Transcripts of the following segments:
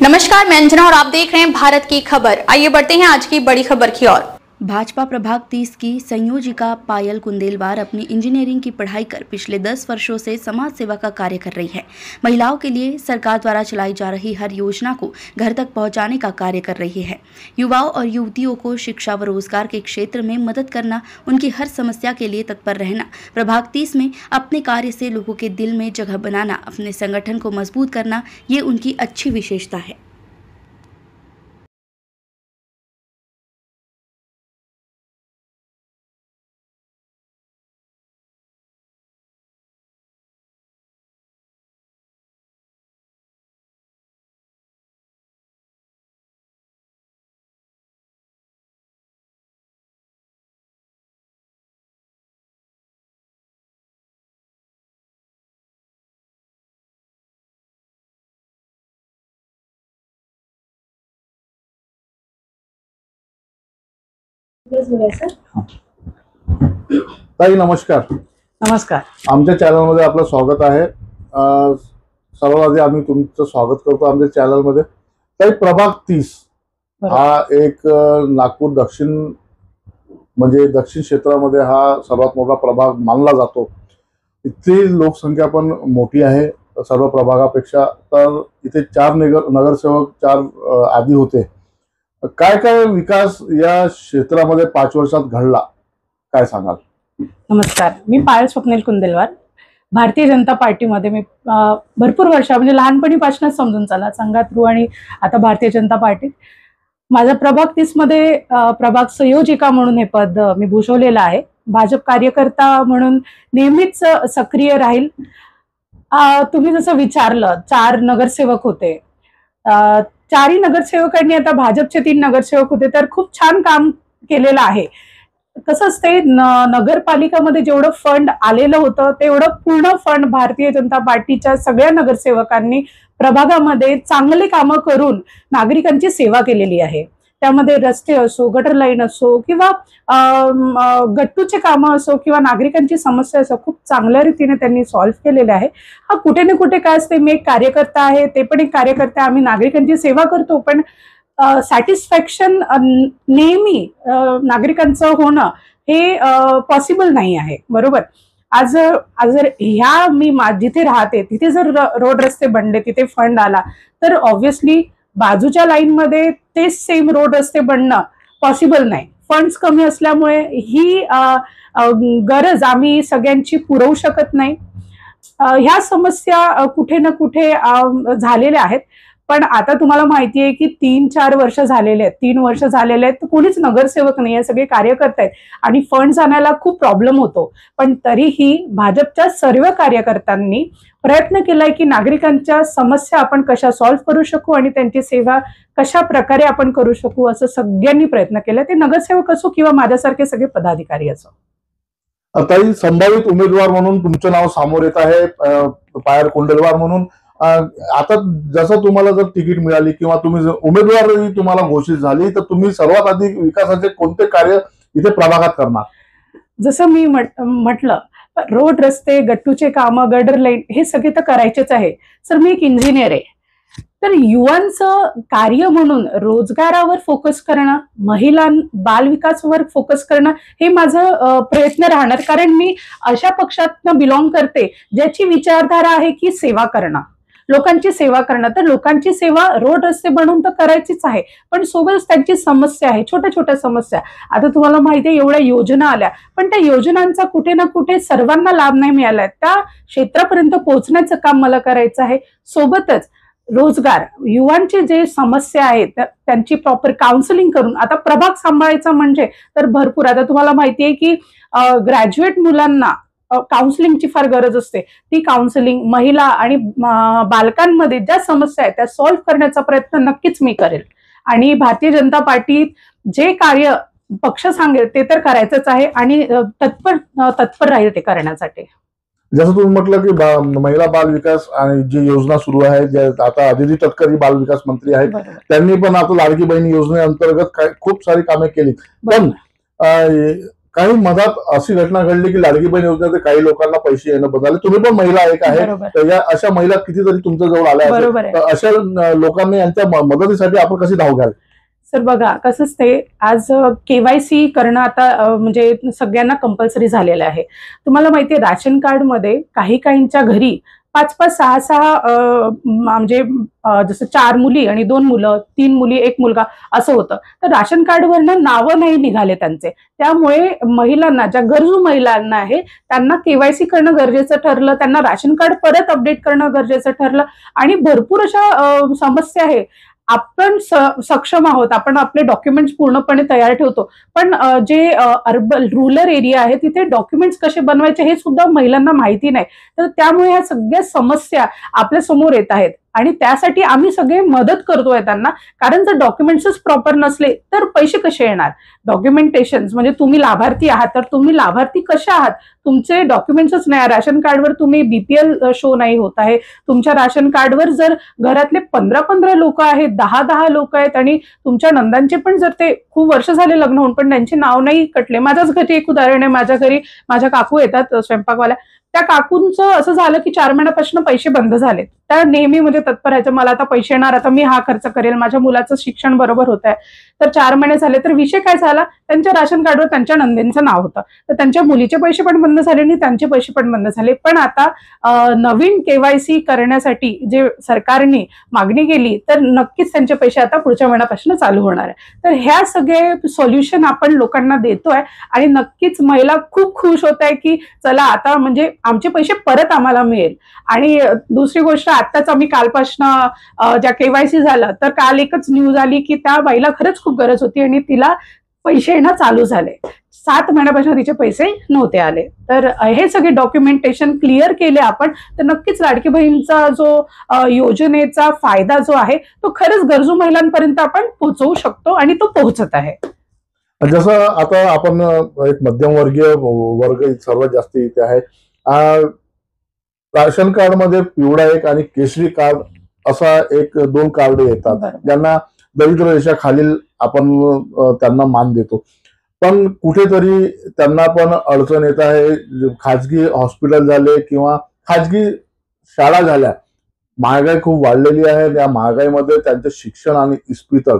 नमस्कार, मैं अंजना और आप देख रहे हैं भारत की खबर। आइए बढ़ते हैं आज की बड़ी खबर की ओर। भाजपा प्रभाग 30 की संयोजिका पायल कुंदेलवार अपनी इंजीनियरिंग की पढ़ाई कर पिछले 10 वर्षों से समाज सेवा का कार्य कर रही है। महिलाओं के लिए सरकार द्वारा चलाई जा रही हर योजना को घर तक पहुंचाने का कार्य कर रही है। युवाओं और युवतियों को शिक्षा व रोजगार के क्षेत्र में मदद करना, उनकी हर समस्या के लिए तत्पर रहना, प्रभाग 30 में अपने कार्य से लोगों के दिल में जगह बनाना, अपने संगठन को मजबूत करना, ये उनकी अच्छी विशेषता है। ताई नमस्कार। नमस्कार। आमच्या चॅनलमध्ये आपलं स्वागत आहे। सर्वात आधी आम्ही तुमचं स्वागत करतो आमच्या चॅनलमध्ये। ताई, प्रभाग 30 हा एक नागपूर दक्षिण म्हणजे दक्षिण क्षेत्रामध्ये हा सर्वात मोठा प्रभाग मानला जातो। इथली लोकसंख्या पण मोठी आहे सर्व प्रभागापेक्षा। तर इथे 4 नगरसेवक 4 आधी होते। काय काय विकास या क्षेत्रामध्ये 5 वर्षात घडला, काय सांगाल? नमस्कार, मी पायल स्वप्नील कुंदेलवार। भारतीय जनता पार्टीमध्ये मी भरपूर वर्ष म्हणजे लहानपणीपासूनच समजून चला संघात थ्रू आणि आता भारतीय जनता पार्टीत माझा प्रभाग 30 मध्ये प्रभाग संयोजिका म्हणून हे पद मी भूषवलेलं आहे। भाजप कार्यकर्ता म्हणून नेहमीच सक्रिय राहील। तुम्ही जसं विचारलं 4 नगरसेवक होते, 4ही नगरसेवकांनी आता भाजपचे 3 नगरसेवक होते, तर खूप छान काम केलेलं आहे। कसं असते, नगरपालिकामध्ये जेवढं फंड आलेलं होतं तेवढं पूर्ण फंड भारतीय जनता पार्टीच्या सगळ्या नगरसेवकांनी प्रभागामध्ये चांगली कामं करून नागरिकांची सेवा केलेली आहे। त्यामध्ये रस्ते असो, गटर लाईन असो किंवा गट्टूचे कामं असो किंवा नागरिकांची समस्या असो, खूप चांगल्या रीतीने त्यांनी सॉल्व्ह केलेले आहे। हा कुठे ना कुठे काय असते, मी एक कार्यकर्ता आहे, ते पण एक कार्यकर्ता, आम्ही नागरिकांची सेवा करतो, पण सॅटिस्फॅक्शन नेहमी नागरिकांचं होणं हे पॉसिबल नाही आहे, बरोबर। आज जर ह्या मी जिथे राहते तिथे जर रोड रस्ते बनले, तिथे फंड आला, तर ऑब्व्हियसली बाजूच्या लाईन मध्ये तेच सेम रोड रस्ते बनणं पॉसिबल नाही। फंड्स कमी असल्यामुळे ही गरज आम्ही सगळ्यांची पुरवू शकत नाही। ह्या समस्या कुठे ना कुठे झालेल्या आहेत, पण आता तुम्हाला माहिती आहे की 3-4 वर्ष झालेले आहेत, 3 वर्ष झालेले आहेत, तर कोणीच नगरसेवक नाही आहे, सगळे कार्यकर्ते आहेत आणि फंड्स आणायला खूप प्रॉब्लेम होतो। पण तरीही भाजपच्या सर्व कार्यकर्त्यांनी प्रयत्न केलाय की नागरिकांच्या समस्या आपण कशा सॉल्व्ह करू शकू आणि त्यांची सेवा कशा प्रकारे आपण करू शकू, असं सगळ्यांनी प्रयत्न केला। ते नगरसेवक असो किंवा माझ्यासारखे सगळे पदाधिकारी असो। ताई, संभावित उमेदवार म्हणून तुमचं नाव समोर येत आहे, पायल कुंडेलवार म्हणून। आता जसं तुम्हाला जर तिकीट मिळाली किंवा तुम्ही उमेदवारी तुम्हाला घोषित झाली, तर तुम्ही सर्वात आधी विकासाचे कोणते कार्य इथे प्रभागात करणार? जसं मी म्हटलं, रोड रस्ते, गट्टूचे कामं, गटर लाईन हे सगळे तर करायचेच आहे। सर, मी एक इंजिनियर आहे, तर युवांचं कार्य म्हणून रोजगारावर फोकस करणं, बाल विकासावर फोकस करणं हे माझं प्रयत्न राहणार। कारण मी अशा पक्षातनं बिलॉंग करते ज्याची विचारधारा आहे की सेवा करणं, लोकांची सेवा करणं। तर लोकांची सेवा रोड रस्ते बनवून तर करायचीच आहे, पण सोबतच त्यांची समस्या आहे, छोट्या छोट्या समस्या। आता तुम्हाला माहिती आहे एवढ्या योजना आल्या, पण त्या योजनांचा कुठे ना कुठे सर्वांना लाभ नाही मिळालाय। त्या क्षेत्रापर्यंत पोहोचण्याचं काम मला करायचं आहे। सोबतच रोजगार, युवांची जे समस्या आहेत त्यांची प्रॉपर काउन्सिलिंग करून, आता प्रभाग सांभाळायचा म्हणजे तर भरपूर, आता तुम्हाला माहिती आहे की ग्रॅज्युएट मुलांना काउन्सिलिंगची फार गरज असते। ती काउन्सिलिंग महिला आणि बालकांमध्ये ज्या समस्या आहेत त्या सॉल्व्ह करण्याचा प्रयत्न नक्कीच मी करेल आणि भारतीय जनता पार्टीत जे कार्य पक्ष सांगेल ते तर करायचंच आहे आणि तत्पर राहील ते करण्यासाठी। जसं तुम्ही म्हटलं की महिला बाल विकास आणि जी योजना सुरू आहे, जे आता अदिती तटकरे बाल विकास मंत्री आहेत, त्यांनी पण आता लाडकी बहीण योजनेअंतर्गत खूप सारी कामे केली। पण काही मधात अशी घटना घडली की लाडकी बहीण योजनेचे काही लोकांना पैसे येणं बंद झाले. तुम्ही पण महिला एक आहे, बरोबर. तर या अशा महिला कितीतरी तुमच्या जवळ आल्या असेल. बरोबर आहे. तर अशा लोकांना यांच्या मदतीसाठी आपण कशी धाव घ्याल? सर बघा कसं असते, आज KYC करणं आता म्हणजे सगळ्यांना कंपल्सरी झालेलं आहे. तुम्हाला माहितीये राशन कार्ड मध्ये काही काहींच्या घरी 5-5, 6-6 म्हणजे जसं 4 मुली आणि 2 मुलं, 3 मुली 1 मुलगा असं होतं. तर राशन कार्डवरनं नावं नाही निघाले त्यांचे. त्यामुळे महिलांना, ज्या गरजू महिलांना आहे त्यांना KYC करणं गरजेचं ठरलं, त्यांना राशन कार्ड परत अपडेट करणं गरजेचं ठरलं आणि भरपूर अशा समस्या आहे. आपण सक्षम आहोत, आपण आपले डॉक्युमेंट्स पूर्णपणे तयार ठेवतो, पण जे अर्बन रूरल एरिया आहे तिथे डॉक्युमेंट्स कसे बनवायचे हे सुद्धा महिलांना माहिती नाही. तर त्यामुळे ह्या सगळ्या समस्या आपल्या समोर येत आहेत आणि त्यासाठी आम्ही सगळे मदत करतोय त्यांना. कारण जर डॉक्युमेंट्सच प्रॉपर नसले तर पैसे कसे येणार? डॉक्युमेंटेशन म्हणजे तुम्ही लाभार्थी आहात तर तुम्ही लाभार्थी कशा आहात, तुमचे डॉक्युमेंट्सच नाही. राशन कार्डवर तुम्ही BPL शो नाही होत आहे. तुमच्या राशन कार्डवर जर घरातले 15-15 लोक आहेत, 10-10 लोक आहेत आणि तुमच्या नंदांचे पण जर ते खूप वर्ष झाले लग्न होऊन पण त्यांचे नाव नाही कटले. माझ्याच घरी एक उदाहरण आहे. माझ्या घरी माझ्या काकू येतात स्वयंपाकवाल्या, त्या काकूंचं असं झालं की 4 महिन्यापासून पैसे बंद झाले. त्या नेहमी म्हणजे तत्पर आहे, मला आता पैसे येणार, आता मी हा खर्च करेल, माझ्या मुलाचं शिक्षण बरोबर होत आहे. तर 4 महिने झाले. तर विषय काय झाला, त्यांच्या राशन कार्डवर त्यांच्या नंदेचं नाव होतं, तर त्यांच्या मुलीचे पैसे पण बंद झाले आणि त्यांचे पैसे पण बंद झाले. पण आता नवीन KYC करण्यासाठी जे सरकारने मागणी केली तर नक्कीच त्यांचे पैसे आता पुढच्या महिन्यापासून चालू होणार आहे. तर ह्या सगळे सोल्युशन आपण लोकांना देतोय आणि नक्कीच महिला खूप खुश होत आहे की चला आता म्हणजे आमचे पैसे परत आम्हाला मिळेल. आणि दुसरी गोष्ट, आत्ताच आम्ही कालपासनं ज्या KYC झालं तर काल एकच न्यूज आली की त्या बाईला खरंच खूप गरज होती आणि तिला पैसे येणं चालू झाले. 7 महिन्यापासून तिचे पैसे नव्हते आले. तर हे सगळे डॉक्युमेंटेशन क्लिअर केले आपण तर नक्कीच लाडकी बहीणचा जो योजनेचा फायदा जो आहे तो खरंच गरजू महिलांपर्यंत आपण पोहोचवू शकतो आणि तो पोहोचत आहे. जसं आता आपण एक मध्यमवर्गीय वर्ग सर्वात जास्त इथे आहे. राशन कार्ड मध्ये पिवळा एक आणि केशरी कार्ड असा एक 2 कार्ड येतात, ज्यांना दरिद्र रेषेखालील आपण त्यांना मान देतो. पण कुठेतरी त्यांना पण अडचण येत आहे. खाजगी हॉस्पिटल झाले किंवा खाजगी शाळा झाल्या, महागाई खूप वाढलेली आहे. त्या महागाईमध्ये त्यांचं शिक्षण आणि इस्पितळ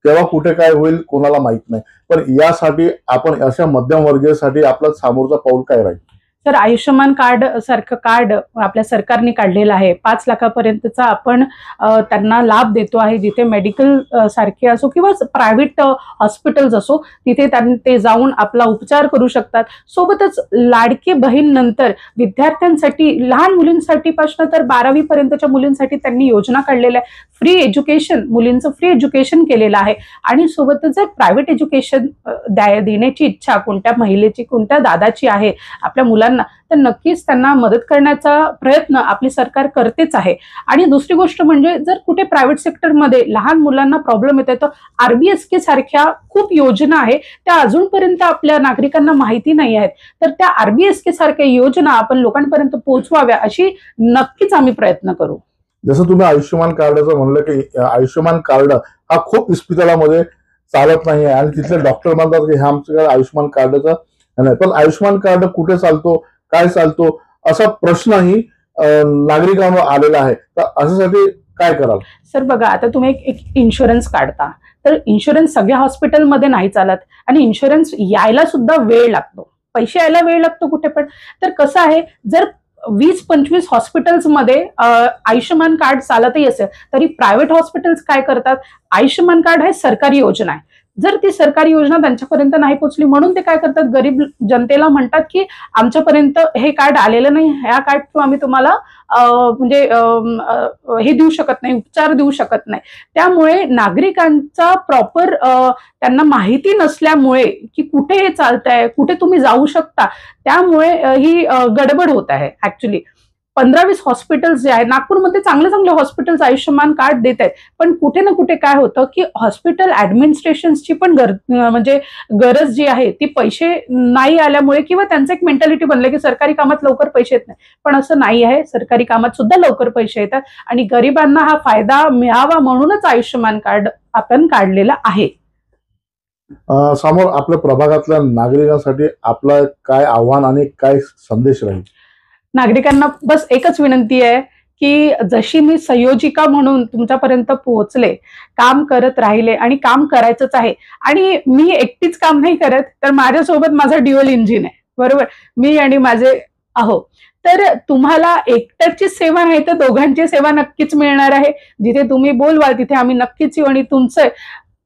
केव्हा कुठे काय होईल कोणाला माहित नाही. पण यासाठी आपण अशा मध्यमवर्गीयसाठी आपलं समोरचा पाऊल काय राहील? तर आयुष्यमान कार्ड सारखं कार्ड आपल्या सरकारने काढलेलं आहे. 5 लाखापर्यंतचा आपण त्यांना लाभ देतो आहे. जिथे मेडिकल सारखे असो किंवा प्रायव्हेट हॉस्पिटल्स असो तिथे ते जाऊन आपला उपचार करू शकतात. सोबतच लाडकी बहीण नंतर विद्यार्थ्यांसाठी, लहान मुलींसाठी पासून तर 12वी पर्यंतच्या मुलींसाठी त्यांनी योजना काढलेल्या आहे. फ्री एज्युकेशन, मुलींचं फ्री एज्युकेशन केलेलं आहे. आणि सोबतच जर प्रायव्हेट एज्युकेशन देण्याची इच्छा कोणत्या महिलेची, कोणत्या दादाची आहे आपल्या मुलांना, तर नक्कीच त्यांना मदत करण्याचा प्रयत्न आपली सरकार करतेच आहे. आणि दुसरी गोष्ट म्हणजे जर कुठे प्रायव्हेट सेक्टरमध्ये लहान मुलांना प्रॉब्लेम येतो तर RBSK सारख्या खूप योजना आहे, त्या अजूनपर्यंत आपल्या नागरिकांना माहिती नाही आहेत. तर त्या RBSK सारख्या योजना आपण लोकांपर्यंत पोहोचवाव्या अशी नक्कीच आम्ही प्रयत्न करू. जसं तुम्ही आयुष्यमान कार्डचं म्हणलं की आयुष्यमान कार्ड हा खूप इस्पितळामध्ये चालत नाही आहे आणि तिथले डॉक्टर म्हणतात की हे आमचं आयुष्यमान कार्डचं नाही. पण आयुष्यमान कार्ड कुठे चालतो, काय चालतो असा प्रश्नही नागरिकांवर आलेला आहे. तर अशासाठी काय कराल? सर बघा, आता तुम्ही एक इन्शुरन्स काढता तर इन्शुरन्स सगळ्या हॉस्पिटलमध्ये नाही चालत आणि इन्शुरन्स यायला सुद्धा वेळ लागतो, पैसे यायला वेळ लागतो कुठे पण. तर कसं आहे, जर 20-25 हॉस्पिटल्समध्ये आयुष्यमान कार्ड चालतही असेल तरी प्रायव्हेट हॉस्पिटल्स काय करतात, आयुष्यमान कार्ड हे सरकारी योजना आहे. जर ती सरकारी योजना त्यांच्यापर्यंत नाही पोहोचली म्हणून ते काय करतात, गरीब जनतेला म्हणतात की आमच्यापर्यंत हे कार्ड आलेलं नाही, ह्या कार्ड थ्रू आम्ही तुम्हाला म्हणजे हे देऊ शकत नाही, उपचार देऊ शकत नाही. त्यामुळे नागरिकांचा प्रॉपर त्यांना माहिती नसल्यामुळे की कुठे हे चालतंय, कुठे तुम्ही जाऊ शकता, त्यामुळे ही गडबड होत आहे. ऍक्च्युली 15-20 हॉस्पिटल्स जे आहे नागपूरमध्ये चांगले चांगले हॉस्पिटल्स आयुष्यमान कार्ड देत आहेत, पण कुठे ना कुठे काय होतं की हॉस्पिटल ऍडमिनिस्ट्रेशनची पण म्हणजे गरज जी आहे ती पैसे नाही आल्यामुळे किंवा त्यांचं एक मेंटॅलिटी बनलं की सरकारी कामात लवकर पैसे येत नाही. पण असं नाही आहे, सरकारी कामात सुद्धा लवकर पैसे येतात आणि गरिबांना हा फायदा मिळावा म्हणूनच आयुष्यमान कार्ड आपण काढलेलं आहे. समोर आपल्या प्रभागातल्या नागरिकांसाठी आपला काय आव्हान आणि काय संदेश राहील? नागरिकांना बस एकच विनंती आहे की जशी मी संयोजिका म्हणून तुमच्यापर्यंत पोहोचले, काम करत राहिले आणि काम करायचंच आहे. आणि मी एकटीच काम नाही करत, तर माझ्यासोबत माझा ड्युअल इंजिन आहे, बरोबर. मी आणि माझे आहो. तर तुम्हाला एकट्याची सेवा नाही तर दोघांची सेवा नक्कीच मिळणार आहे. जिथे तुम्ही बोलवाल तिथे आम्ही नक्कीच येऊ आणि तुमचं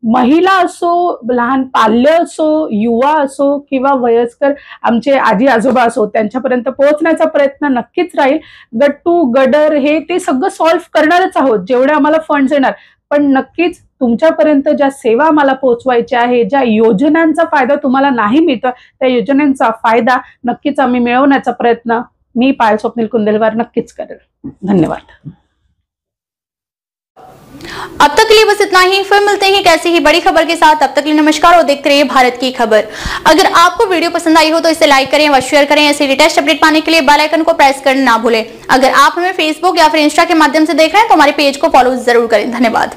महिला असो, लहान पाल्य असो, युवा असो किंवा वयस्कर आमचे आजी आजोबा असो, त्यांच्यापर्यंत पोहोचण्याचा प्रयत्न नक्कीच राहील. गट्टू गडर हे ते सगळं सॉल्व्ह करणारच आहोत जेवढे आम्हाला फंड्स येणार. पण नक्कीच तुमच्यापर्यंत ज्या सेवा आम्हाला पोहोचवायच्या आहे, ज्या योजनांचा फायदा तुम्हाला नाही मिळतो, त्या योजनांचा फायदा नक्कीच आम्ही मिळवण्याचा प्रयत्न मी पायल स्वप्नील कुंदेलवार नक्कीच करेल. धन्यवाद. अब तक के लिए बस इतना ही, फिर मिलते हैं कैसी ही बड़ी खबर के साथ. तब तक के लिए नमस्कार और देखते रहिए भारत की खबर. अगर आपको वीडियो पसंद आई हो तो इसे लाइक करें व शेयर करें. ऐसे लेटेस्ट अपडेट पाने के लिए बेल आइकन को प्रेस करना ना भूलें. अगर आप हमें फेसबुक या फिर इंस्टा के माध्यम से देख रहे हैं तो हमारे पेज को फॉलो जरूर करें. धन्यवाद.